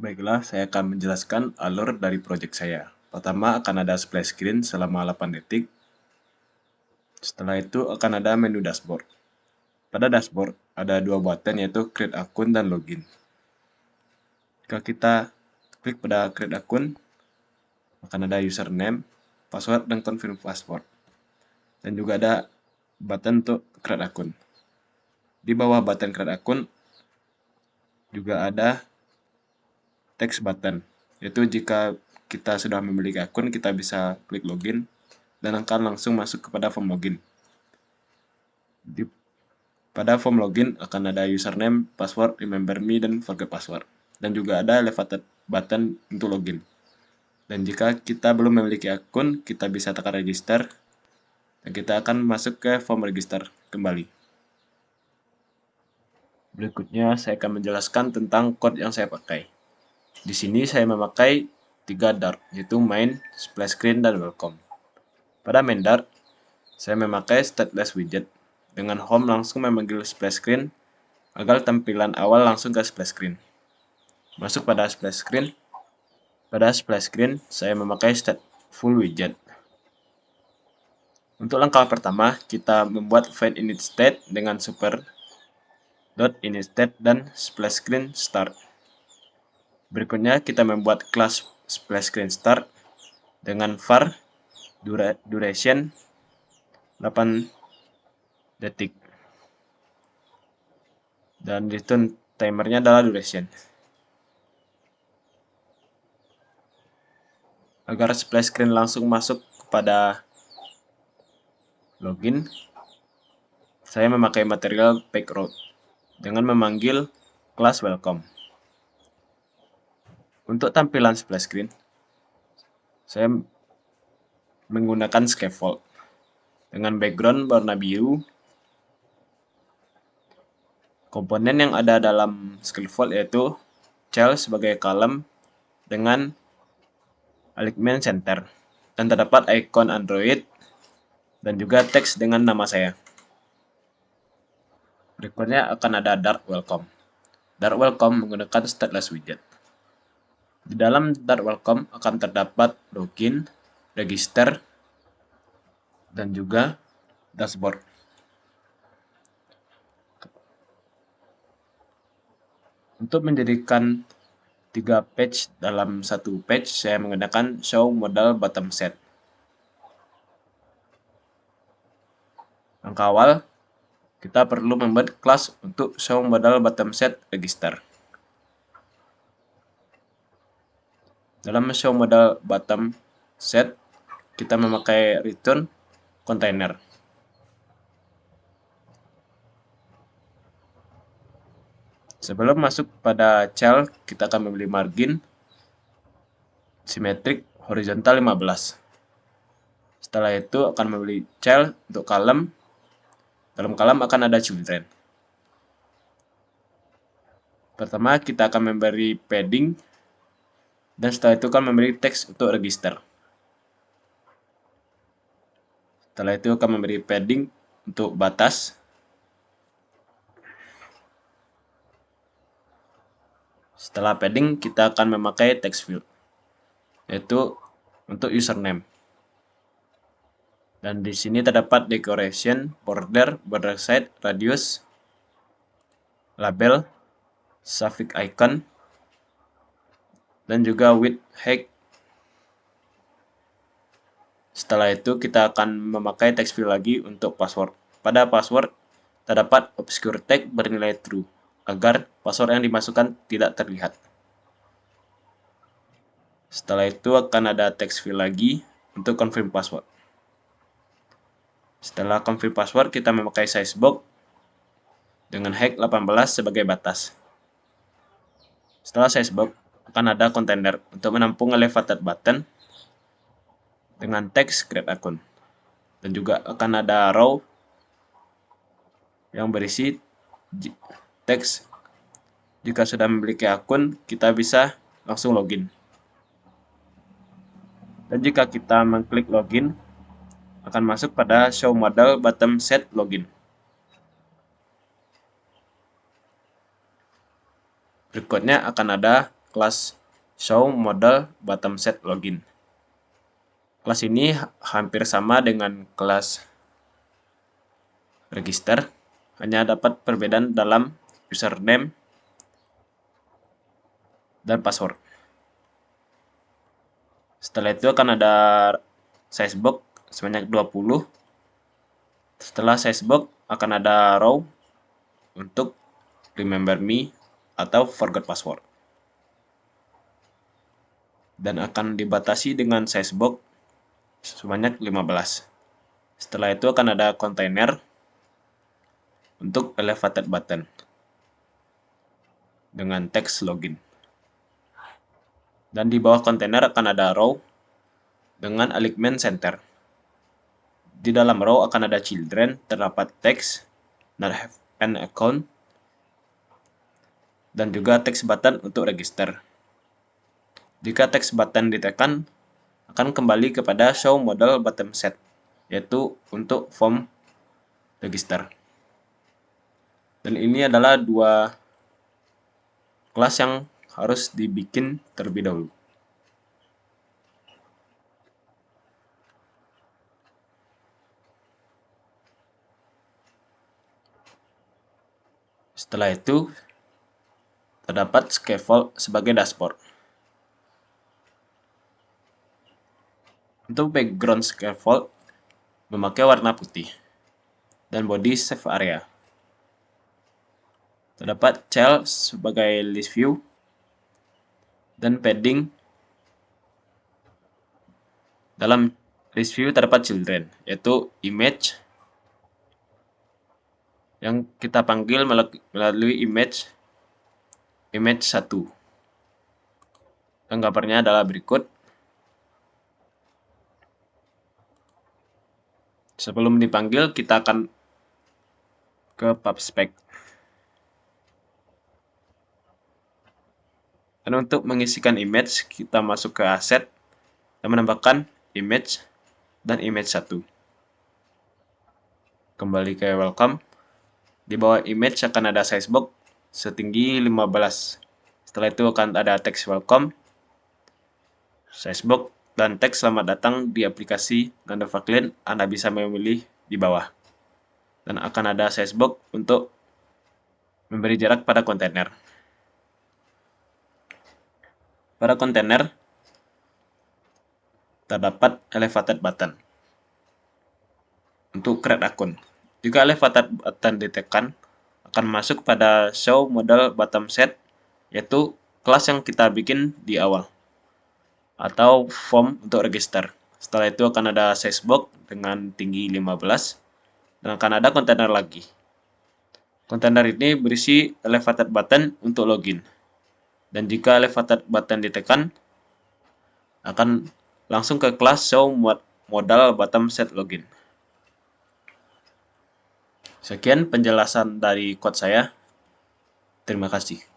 Baiklah, saya akan menjelaskan alur dari proyek saya. Pertama akan ada splash screen selama 8 detik. Setelah itu akan ada menu dashboard. Pada dashboard ada dua button yaitu create akun dan login. Jika kita klik pada create akun, akan ada username, password, dan confirm password. Dan juga ada button untuk create akun. Di bawah button create akun juga ada text button, yaitu jika kita sudah memiliki akun, kita bisa klik login dan akan langsung masuk kepada form login. Pada form login akan ada username, password, remember me, dan forget password. Dan juga ada elevated button untuk login. Dan jika kita belum memiliki akun, kita bisa tekan register dan kita akan masuk ke form register kembali. Berikutnya saya akan menjelaskan tentang code yang saya pakai. Di sini saya memakai 3 Dart, yaitu main, splash screen, dan welcome. Pada main Dart, saya memakai stateless widget. Dengan home langsung memanggil splash screen agar tampilan awal langsung ke splash screen. Masuk pada splash screen. Pada splash screen, saya memakai stateful widget. Untuk langkah pertama, kita membuat find init state dengan super.initState dan splash screen start. Berikutnya kita membuat kelas splash screen start dengan var duration 8 detik. Dan return timernya adalah duration. Agar splash screen langsung masuk kepada login, saya memakai material payroad dengan memanggil kelas welcome. Untuk tampilan splash screen, saya menggunakan scaffold dengan background warna biru. Komponen yang ada dalam scaffold yaitu child sebagai column dengan alignment center, dan terdapat ikon Android dan juga teks dengan nama saya. Berikutnya akan ada Dart welcome. Dart welcome menggunakan stateless widget. Di dalam Dart welcome akan terdapat login, register, dan juga dashboard. Untuk menjadikan 3 page dalam satu page, saya menggunakan show modal bottom set. Langkah awal, kita perlu membuat kelas untuk show modal bottom set register. Dalam show modal bottom set, kita memakai return container. Sebelum masuk pada cell, kita akan memilih margin simetrik horizontal 15. Setelah itu akan memilih cell untuk column. Dalam column akan ada children. Pertama kita akan memberi padding, dan setelah itu akan memberi teks untuk register. Setelah itu akan memberi padding untuk batas. Setelah padding, kita akan memakai text field, yaitu untuk username. Dan di sini terdapat decoration, border, border size, radius, label, suffix icon, dan juga width height. Setelah itu kita akan memakai text field lagi untuk password. Pada password terdapat obscure tag bernilai true agar password yang dimasukkan tidak terlihat. Setelah itu akan ada text field lagi untuk confirm password. Setelah confirm password, kita memakai size box dengan height 18 sebagai batas. Setelah size box, akan ada container untuk menampung elevated button dengan teks create akun. Dan juga akan ada row yang berisi teks. Jika sudah memiliki akun, kita bisa langsung login. Dan jika kita mengklik login, akan masuk pada show modal bottom set login. Berikutnya akan ada kelas show model bottom set login. Kelas ini hampir sama dengan kelas register, hanya dapat perbedaan dalam username dan password. Setelah itu akan ada sizebox sebanyak 20. Setelah sizebox akan ada row untuk remember me atau forgot password. Dan akan dibatasi dengan sizebox sebanyak 15. Setelah itu akan ada kontainer untuk elevated button dengan teks login. Dan di bawah kontainer akan ada row dengan alignment center. Di dalam row akan ada children, terdapat teks, not have an account, dan juga teks button untuk register. Jika teks button ditekan, akan kembali kepada show model bottom set, yaitu untuk form register. Dan ini adalah dua kelas yang harus dibikin terlebih dahulu. Setelah itu, terdapat scaffold sebagai dashboard. Untuk background scaffold memakai warna putih dan body save area. Terdapat child sebagai list view dan padding. Dalam list view terdapat children, yaitu image yang kita panggil melalui image 1. Dan gambarnya adalah berikut. Sebelum dipanggil, kita akan ke PubSpec. Dan untuk mengisikan image, kita masuk ke aset dan menambahkan image dan image 1. Kembali ke welcome. Di bawah image akan ada sizebox setinggi 15. Setelah itu akan ada teks welcome, sizebox, dan teks selamat datang di aplikasi Gandalf Client. Anda bisa memilih di bawah. Dan akan ada sizebox untuk memberi jarak pada kontainer. Pada kontainer terdapat elevated button untuk create akun. Jika elevated button ditekan, akan masuk pada show model bottom set, yaitu kelas yang kita bikin di awal, atau form untuk register. Setelah itu akan ada sizebox dengan tinggi 15, dan akan ada kontainer lagi. Kontainer ini berisi elevated button untuk login. Dan jika elevated button ditekan, akan langsung ke kelas show model bottom set login. Sekian penjelasan dari code saya. Terima kasih.